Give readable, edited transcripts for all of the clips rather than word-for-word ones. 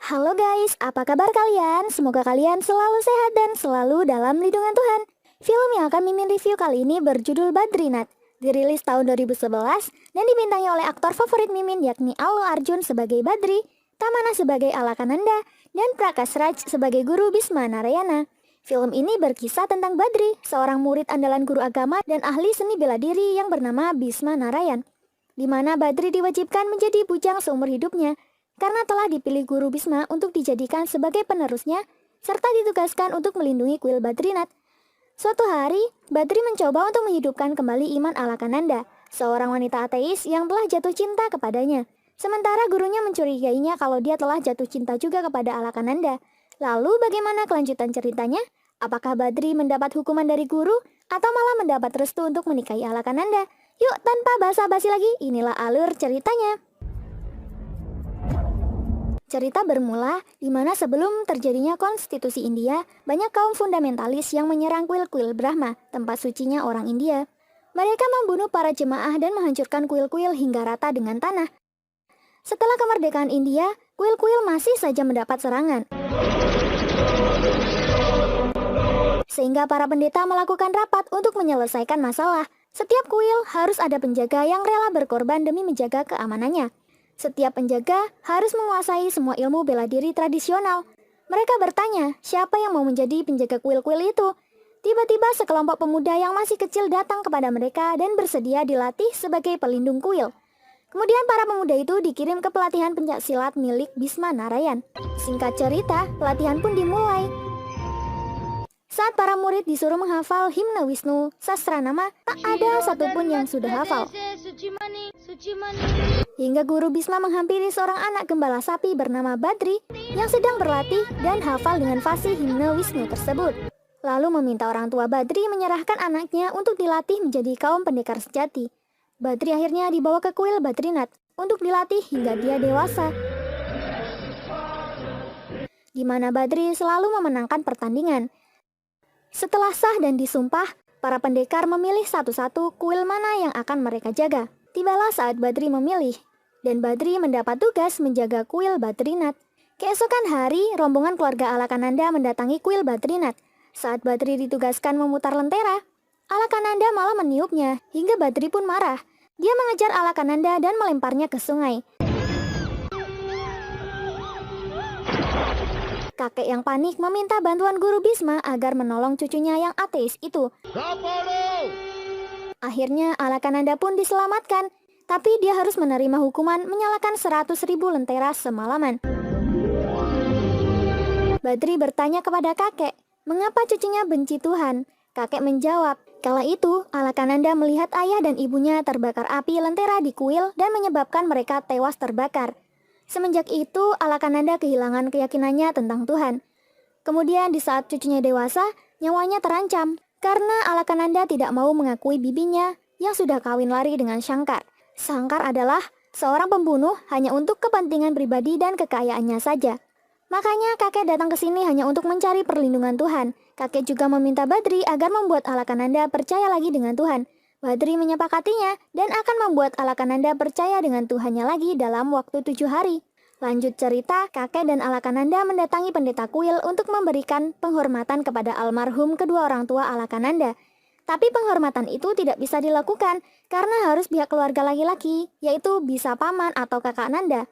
Halo guys, apa kabar kalian? Semoga kalian selalu sehat dan selalu dalam lindungan Tuhan. Film yang akan Mimin review kali ini berjudul Badrinath. Dirilis tahun 2011 dan dibintangi oleh aktor favorit Mimin yakni Allu Arjun sebagai Badri, Tamana sebagai Alakananda, dan Prakash Raj sebagai guru Bhisma Narayana. Film ini berkisah tentang Badri, seorang murid andalan guru agama dan ahli seni bela diri yang bernama Bhisma Narayan, di mana Badri diwajibkan menjadi bujang seumur hidupnya karena telah dipilih guru Bhisma untuk dijadikan sebagai penerusnya, serta ditugaskan untuk melindungi kuil Badrinath. Suatu hari, Badri mencoba untuk menghidupkan kembali iman Alakananda, seorang wanita ateis yang telah jatuh cinta kepadanya. Sementara gurunya mencurigainya kalau dia telah jatuh cinta juga kepada Alakananda. Lalu bagaimana kelanjutan ceritanya? Apakah Badri mendapat hukuman dari guru atau malah mendapat restu untuk menikahi Alakananda? Yuk, tanpa basa-basi lagi, inilah alur ceritanya. Cerita bermula di mana sebelum terjadinya konstitusi India, banyak kaum fundamentalis yang menyerang kuil-kuil Brahma, tempat sucinya orang India. Mereka membunuh para jemaah dan menghancurkan kuil-kuil hingga rata dengan tanah. Setelah kemerdekaan India, kuil-kuil masih saja mendapat serangan. Sehingga para pendeta melakukan rapat untuk menyelesaikan masalah. Setiap kuil harus ada penjaga yang rela berkorban demi menjaga keamanannya. Setiap penjaga harus menguasai semua ilmu bela diri tradisional. Mereka bertanya, siapa yang mau menjadi penjaga kuil-kuil itu? Tiba-tiba sekelompok pemuda yang masih kecil datang kepada mereka dan bersedia dilatih sebagai pelindung kuil. Kemudian para pemuda itu dikirim ke pelatihan pencaksilat milik Bhisma Narayan. Singkat cerita, pelatihan pun dimulai. Saat para murid disuruh menghafal himne Wisnu Sahasranama, tak ada satupun yang sudah hafal. Hingga guru Bhisma menghampiri seorang anak gembala sapi bernama Badri yang sedang berlatih dan hafal dengan fasih himne Wisnu tersebut. Lalu meminta orang tua Badri menyerahkan anaknya untuk dilatih menjadi kaum pendekar sejati. Badri akhirnya dibawa ke kuil Badrinath untuk dilatih hingga dia dewasa, di mana Badri selalu memenangkan pertandingan. Setelah sah dan disumpah, para pendekar memilih satu-satu kuil mana yang akan mereka jaga. Tibalah saat Badri memilih, dan Badri mendapat tugas menjaga kuil Badrinath. Keesokan hari, rombongan keluarga Alakananda mendatangi kuil Badrinath. Saat Badri ditugaskan memutar lentera, Alakananda malah meniupnya, hingga Badri pun marah. Dia mengejar Alakananda dan melemparnya ke sungai. Kakek yang panik meminta bantuan guru Bhisma agar menolong cucunya yang ateis itu. Akhirnya Alakananda pun diselamatkan, tapi dia harus menerima hukuman menyalakan 100.000 lentera semalaman. Badri bertanya kepada kakek, mengapa cucunya benci Tuhan? Kakek menjawab, kala itu Alakananda melihat ayah dan ibunya terbakar api lentera di kuil dan menyebabkan mereka tewas terbakar. Semenjak itu, Alakananda kehilangan keyakinannya tentang Tuhan. Kemudian di saat cucunya dewasa, nyawanya terancam karena Alakananda tidak mau mengakui bibinya yang sudah kawin lari dengan Shankar. Shankar adalah seorang pembunuh hanya untuk kepentingan pribadi dan kekayaannya saja. Makanya kakek datang ke sini hanya untuk mencari perlindungan Tuhan. Kakek juga meminta Badri agar membuat Alakananda percaya lagi dengan Tuhan. Badri menyepakatinya dan akan membuat Alakananda percaya dengan Tuhannya lagi dalam waktu 7 hari. Lanjut cerita, kakek dan Alakananda mendatangi pendeta kuil untuk memberikan penghormatan kepada almarhum kedua orang tua Alakananda. Tapi penghormatan itu tidak bisa dilakukan karena harus pihak keluarga laki-laki, yaitu bisa paman atau kakak Nanda.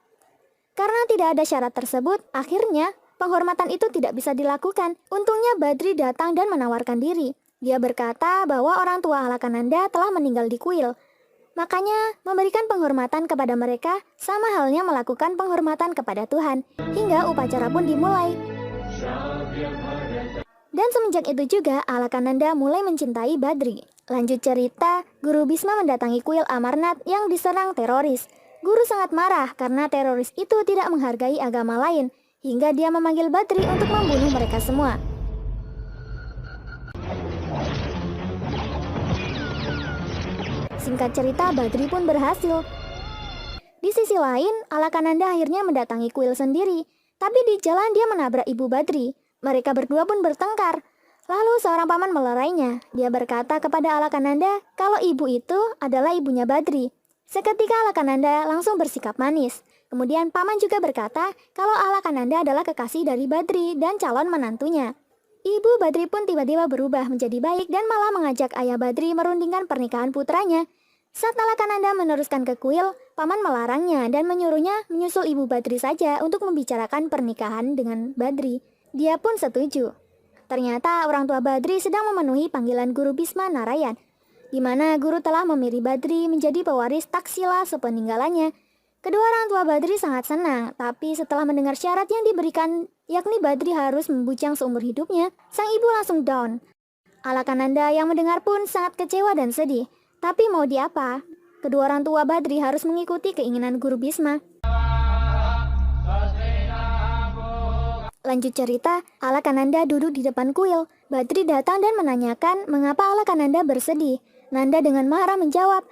Karena tidak ada syarat tersebut, akhirnya penghormatan itu tidak bisa dilakukan. Untungnya Badri datang dan menawarkan diri. Dia berkata bahwa orang tua Alakananda telah meninggal di kuil. Makanya memberikan penghormatan kepada mereka sama halnya melakukan penghormatan kepada Tuhan. Hingga upacara pun dimulai. Dan semenjak itu juga Alakananda mulai mencintai Badri. Lanjut cerita, guru Bhisma mendatangi kuil Amarnath yang diserang teroris. Guru sangat marah karena teroris itu tidak menghargai agama lain. Hingga dia memanggil Badri untuk membunuh mereka semua. Singkat cerita, Badri pun berhasil. Di sisi lain, Alakananda akhirnya mendatangi kuil sendiri. Tapi di jalan dia menabrak ibu Badri. Mereka berdua pun bertengkar. Lalu seorang paman melerainya. Dia berkata kepada Alakananda kalau ibu itu adalah ibunya Badri. Seketika Alakananda langsung bersikap manis. Kemudian paman juga berkata kalau Alakananda adalah kekasih dari Badri dan calon menantunya. Ibu Badri pun tiba-tiba berubah menjadi baik dan malah mengajak ayah Badri merundingkan pernikahan putranya. Saat Alakananda meneruskan ke kuil, paman melarangnya dan menyuruhnya menyusul ibu Badri saja untuk membicarakan pernikahan dengan Badri. Dia pun setuju. Ternyata orang tua Badri sedang memenuhi panggilan Guru Bisma Narayan, di mana guru telah memilih Badri menjadi pewaris taksila sepeninggalannya. Kedua orang tua Badri sangat senang, tapi setelah mendengar syarat yang diberikan, yakni Badri harus membujang seumur hidupnya, sang ibu langsung down. Alakananda yang mendengar pun sangat kecewa dan sedih. Tapi mau diapa? Kedua orang tua Badri harus mengikuti keinginan Guru Bisma. Lanjut cerita, Alakananda duduk di depan kuil. Badri datang dan menanyakan mengapa Alakananda bersedih. Nanda dengan marah menjawab,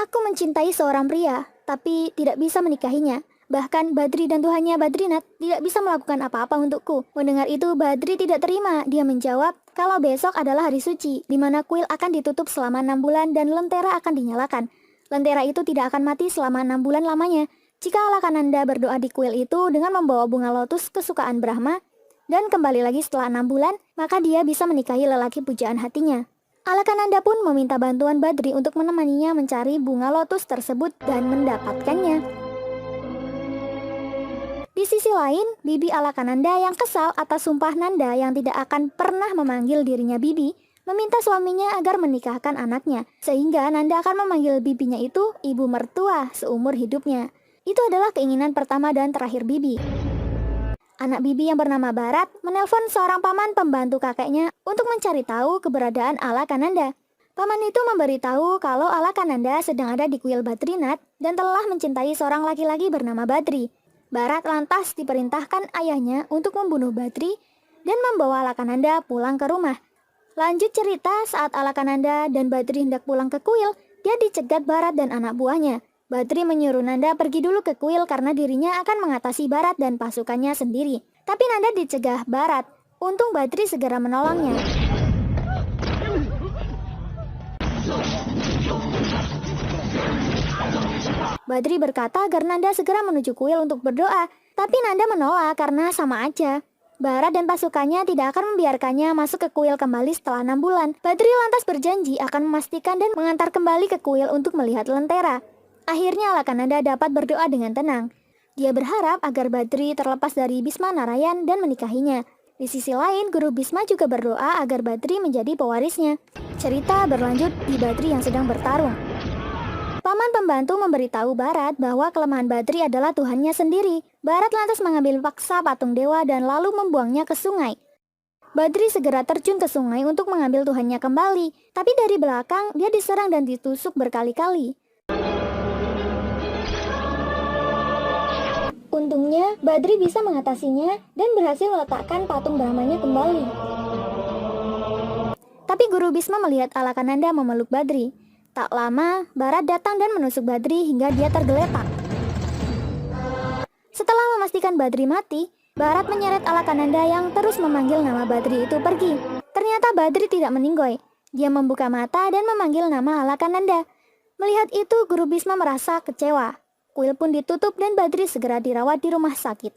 "Aku mencintai seorang pria, tapi tidak bisa menikahinya. Bahkan Badri dan Tuhannya Badrinath tidak bisa melakukan apa-apa untukku." Mendengar itu, Badri tidak terima. Dia menjawab kalau besok adalah hari suci, di mana kuil akan ditutup selama 6 bulan dan lentera akan dinyalakan. Lentera itu tidak akan mati selama 6 bulan lamanya. Jika Alakananda berdoa di kuil itu dengan membawa bunga lotus kesukaan Brahma, dan kembali lagi setelah 6 bulan, maka dia bisa menikahi lelaki pujaan hatinya. Alakananda pun meminta bantuan Badri untuk menemaninya mencari bunga lotus tersebut dan mendapatkannya. Di sisi lain, Bibi Alakananda yang kesal atas sumpah Nanda yang tidak akan pernah memanggil dirinya Bibi, meminta suaminya agar menikahkan anaknya, sehingga Nanda akan memanggil bibinya itu ibu mertua seumur hidupnya. Itu adalah keinginan pertama dan terakhir Bibi. Anak Bibi yang bernama Bharat menelpon seorang paman pembantu kakeknya untuk mencari tahu keberadaan Alakananda. Paman itu memberitahu kalau Alakananda sedang ada di kuil Badrinath dan telah mencintai seorang laki-laki bernama Badri. Bharat lantas diperintahkan ayahnya untuk membunuh Badri dan membawa Alakananda pulang ke rumah. Lanjut cerita, saat Alakananda dan Badri hendak pulang ke kuil, dia dicegat Bharat dan anak buahnya. Badri menyuruh Nanda pergi dulu ke kuil karena dirinya akan mengatasi Bharat dan pasukannya sendiri. Tapi Nanda dicegah Bharat. Untung Badri segera menolongnya. Badri berkata agar Nanda segera menuju kuil untuk berdoa. Tapi Nanda menolak karena sama aja. Bharat dan pasukannya tidak akan membiarkannya masuk ke kuil kembali setelah 6 bulan. Badri lantas berjanji akan memastikan dan mengantar kembali ke kuil untuk melihat lentera. Akhirnya Alakananda dapat berdoa dengan tenang. Dia berharap agar Badri terlepas dari Bisma Narayan dan menikahinya. Di sisi lain, Guru Bisma juga berdoa agar Badri menjadi pewarisnya. Cerita berlanjut di Badri yang sedang bertarung. Paman pembantu memberitahu Bharat bahwa kelemahan Badri adalah Tuhannya sendiri. Bharat lantas mengambil paksa patung dewa dan lalu membuangnya ke sungai. Badri segera terjun ke sungai untuk mengambil Tuhannya kembali. Tapi dari belakang, dia diserang dan ditusuk berkali-kali. Untungnya, Badri bisa mengatasinya dan berhasil meletakkan patung Brahmanya kembali. Tapi Guru Bisma melihat Alakananda memeluk Badri. Tak lama, Bharat datang dan menusuk Badri hingga dia tergeletak. Setelah memastikan Badri mati, Bharat menyeret Alakananda yang terus memanggil nama Badri itu pergi. Ternyata Badri tidak meninggoy. Dia membuka mata dan memanggil nama Alakananda. Melihat itu, Guru Bisma merasa kecewa. Kuil pun ditutup dan Badri segera dirawat di rumah sakit.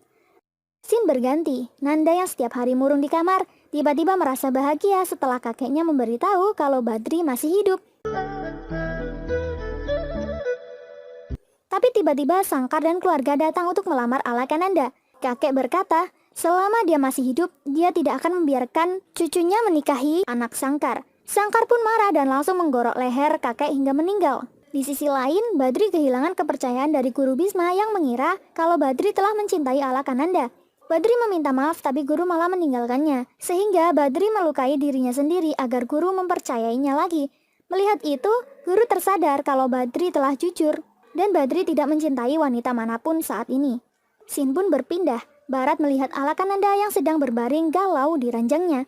Scene berganti. Nanda yang setiap hari murung di kamar, tiba-tiba merasa bahagia setelah kakeknya memberitahu kalau Badri masih hidup. Tapi tiba-tiba Sangkar dan keluarga datang untuk melamar Alakananda. Kakek berkata, selama dia masih hidup, dia tidak akan membiarkan cucunya menikahi anak Sangkar. Sangkar pun marah dan langsung menggorok leher kakek hingga meninggal. Di sisi lain, Badri kehilangan kepercayaan dari Guru Bisma yang mengira kalau Badri telah mencintai Alakananda. Badri meminta maaf tapi Guru malah meninggalkannya, sehingga Badri melukai dirinya sendiri agar Guru mempercayainya lagi. Melihat itu, Guru tersadar kalau Badri telah jujur, dan Badri tidak mencintai wanita manapun saat ini. Scene pun berpindah. Bharat melihat Alakananda yang sedang berbaring galau di ranjangnya.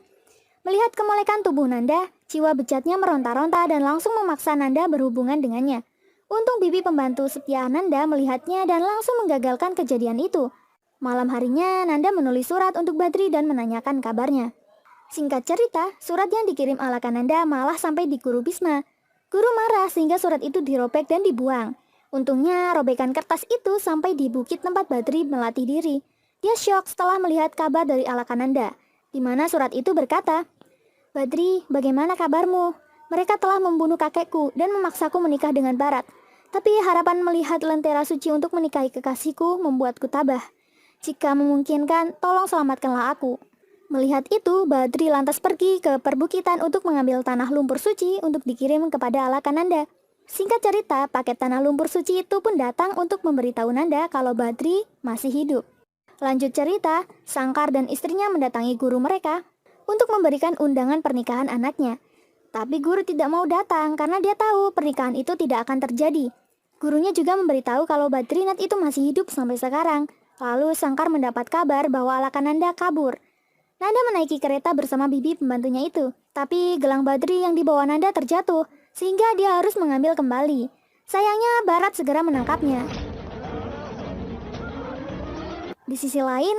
Melihat kemolekan tubuh Nanda, jiwa bejatnya meronta-ronta dan langsung memaksa Nanda berhubungan dengannya. Untung bibi pembantu setia Nanda melihatnya dan langsung menggagalkan kejadian itu. Malam harinya, Nanda menulis surat untuk Badri dan menanyakan kabarnya. Singkat cerita, surat yang dikirim Alakananda malah sampai di Guru Bisma. Guru marah sehingga surat itu dirobek dan dibuang. Untungnya robekan kertas itu sampai di bukit tempat Badri melatih diri. Dia syok setelah melihat kabar dari Alakananda, di mana surat itu berkata, "Badri, bagaimana kabarmu? Mereka telah membunuh kakekku dan memaksaku menikah dengan Barat. Tapi harapan melihat lentera suci untuk menikahi kekasihku membuatku tabah. Jika memungkinkan, tolong selamatkanlah aku." Melihat itu, Badri lantas pergi ke perbukitan untuk mengambil tanah lumpur suci untuk dikirim kepada Alakananda. Singkat cerita, paket tanah lumpur suci itu pun datang untuk memberitahu Nanda kalau Badri masih hidup. Lanjut cerita, Sangkar dan istrinya mendatangi guru mereka untuk memberikan undangan pernikahan anaknya. Tapi guru tidak mau datang karena dia tahu pernikahan itu tidak akan terjadi. Gurunya juga memberitahu kalau Badrinath itu masih hidup sampai sekarang. Lalu Sangkar mendapat kabar bahwa Alakananda kabur. Nanda menaiki kereta bersama bibi pembantunya itu, tapi gelang Badri yang dibawa Nanda terjatuh, sehingga dia harus mengambil kembali. Sayangnya Barat segera menangkapnya. Di sisi lain,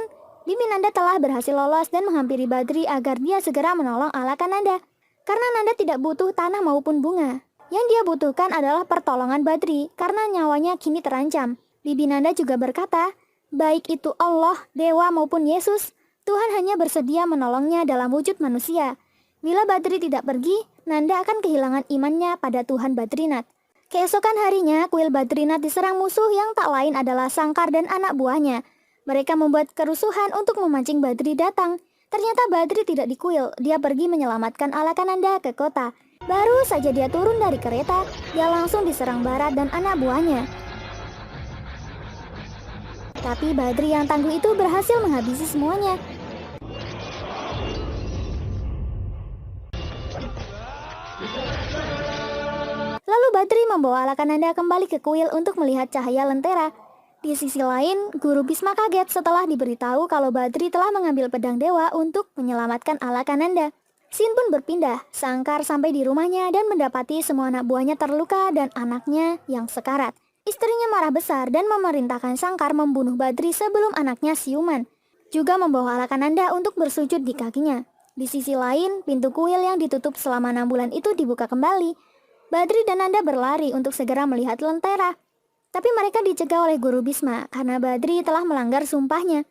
bibi Nanda telah berhasil lolos dan menghampiri Badri agar dia segera menolong Alakananda. Karena Nanda tidak butuh tanah maupun bunga. Yang dia butuhkan adalah pertolongan Badri karena nyawanya kini terancam. Bibi Nanda juga berkata, baik itu Allah, dewa maupun Yesus, Tuhan hanya bersedia menolongnya dalam wujud manusia. Bila Badri tidak pergi, Nanda akan kehilangan imannya pada Tuhan Badrinath. Keesokan harinya, kuil Badrinath diserang musuh yang tak lain adalah Sangkar dan anak buahnya. Mereka membuat kerusuhan untuk memancing Badri datang. Ternyata Badri tidak di kuil, dia pergi menyelamatkan Alakananda ke kota. Baru saja dia turun dari kereta, dia langsung diserang Barat dan anak buahnya. Tapi Badri yang tangguh itu berhasil menghabisi semuanya. Lalu Badri membawa Alakananda kembali ke kuil untuk melihat cahaya lentera. Di sisi lain, Guru Bisma kaget setelah diberitahu kalau Badri telah mengambil pedang dewa untuk menyelamatkan Alakananda. Scene pun berpindah, Sangkar sampai di rumahnya dan mendapati semua anak buahnya terluka dan anaknya yang sekarat. Istrinya marah besar dan memerintahkan Sangkar membunuh Badri sebelum anaknya siuman. Juga membawa Alakananda untuk bersujud di kakinya. Di sisi lain, pintu kuil yang ditutup selama 6 bulan itu dibuka kembali. Badri dan Nanda berlari untuk segera melihat lentera. Tapi mereka dicegah oleh Guru Bisma karena Badri telah melanggar sumpahnya.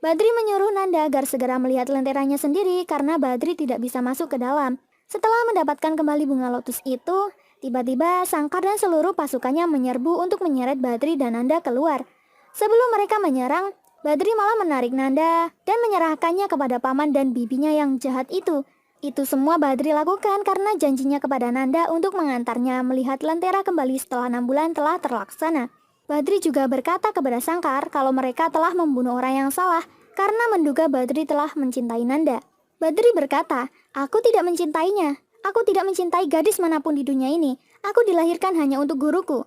Badri menyuruh Nanda agar segera melihat lenteranya sendiri karena Badri tidak bisa masuk ke dalam. Setelah mendapatkan kembali bunga lotus itu, tiba-tiba Sangkar dan seluruh pasukannya menyerbu untuk menyeret Badri dan Nanda keluar. Sebelum mereka menyerang, Badri malah menarik Nanda dan menyerahkannya kepada paman dan bibinya yang jahat itu. Itu semua Badri lakukan karena janjinya kepada Nanda untuk mengantarnya melihat lentera kembali setelah 6 bulan telah terlaksana. Badri juga berkata kepada Sangkar kalau mereka telah membunuh orang yang salah karena menduga Badri telah mencintai Nanda. Badri berkata, aku tidak mencintainya. Aku tidak mencintai gadis manapun di dunia ini. Aku dilahirkan hanya untuk guruku.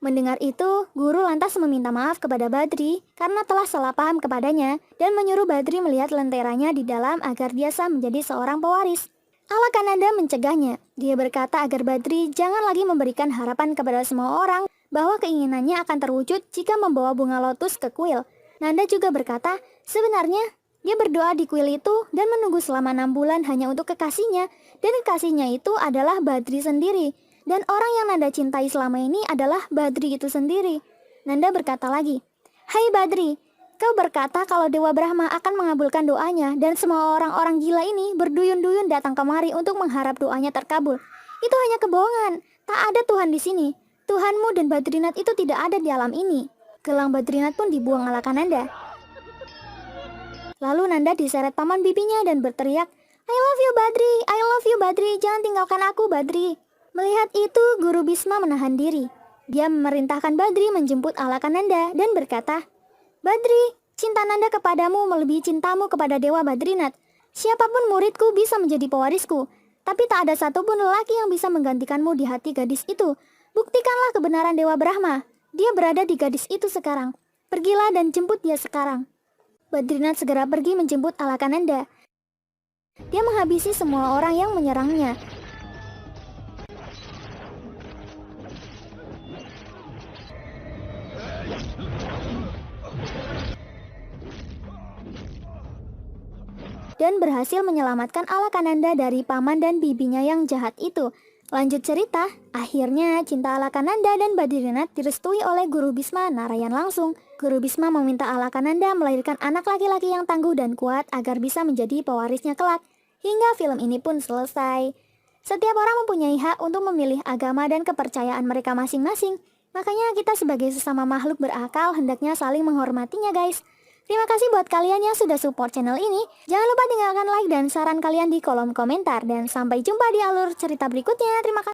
Mendengar itu, guru lantas meminta maaf kepada Badri karena telah salah paham kepadanya dan menyuruh Badri melihat lenteranya di dalam agar dia sah menjadi seorang pewaris. Alakananda mencegahnya. Dia berkata agar Badri jangan lagi memberikan harapan kepada semua orang bahwa keinginannya akan terwujud jika membawa bunga lotus ke kuil. Nanda juga berkata, sebenarnya dia berdoa di kuil itu dan menunggu selama 6 bulan hanya untuk kekasihnya, dan kekasihnya itu adalah Badri sendiri. Dan orang yang Nanda cintai selama ini adalah Badri itu sendiri. Nanda berkata lagi, hai Badri, kau berkata kalau Dewa Brahma akan mengabulkan doanya dan semua orang-orang gila ini berduyun-duyun datang kemari untuk mengharap doanya terkabul. Itu hanya kebohongan, tak ada Tuhan di sini. Tuhanmu dan Badrinath itu tidak ada di alam ini. Gelang Badrinath pun dibuang Alakananda. Lalu Nanda diseret paman bibinya dan berteriak, I love you Badri, I love you Badri, jangan tinggalkan aku Badri. Melihat itu, Guru Bisma menahan diri. Dia memerintahkan Badri menjemput Alakananda dan berkata, Badri, cinta Nanda kepadamu melebihi cintamu kepada Dewa Badrinath. Siapapun muridku bisa menjadi pewarisku, tapi tak ada satupun lelaki yang bisa menggantikanmu di hati gadis itu. Buktikanlah kebenaran Dewa Brahma. Dia berada di gadis itu sekarang. Pergilah dan jemput dia sekarang. Badrinath segera pergi menjemput Alakananda. Dia menghabisi semua orang yang menyerangnya. Dan berhasil menyelamatkan Alakananda dari paman dan bibinya yang jahat itu. Lanjut cerita, akhirnya cinta Alakananda dan Badrinath direstui oleh Guru Bisma Narayan langsung. Guru Bisma meminta Alakananda melahirkan anak laki-laki yang tangguh dan kuat agar bisa menjadi pewarisnya kelak. Hingga film ini pun selesai. Setiap orang mempunyai hak untuk memilih agama dan kepercayaan mereka masing-masing. Makanya kita sebagai sesama makhluk berakal hendaknya saling menghormatinya guys. Terima kasih buat kalian yang sudah support channel ini. Jangan lupa tinggalkan like dan saran kalian di kolom komentar. Dan sampai jumpa di alur cerita berikutnya. Terima kasih.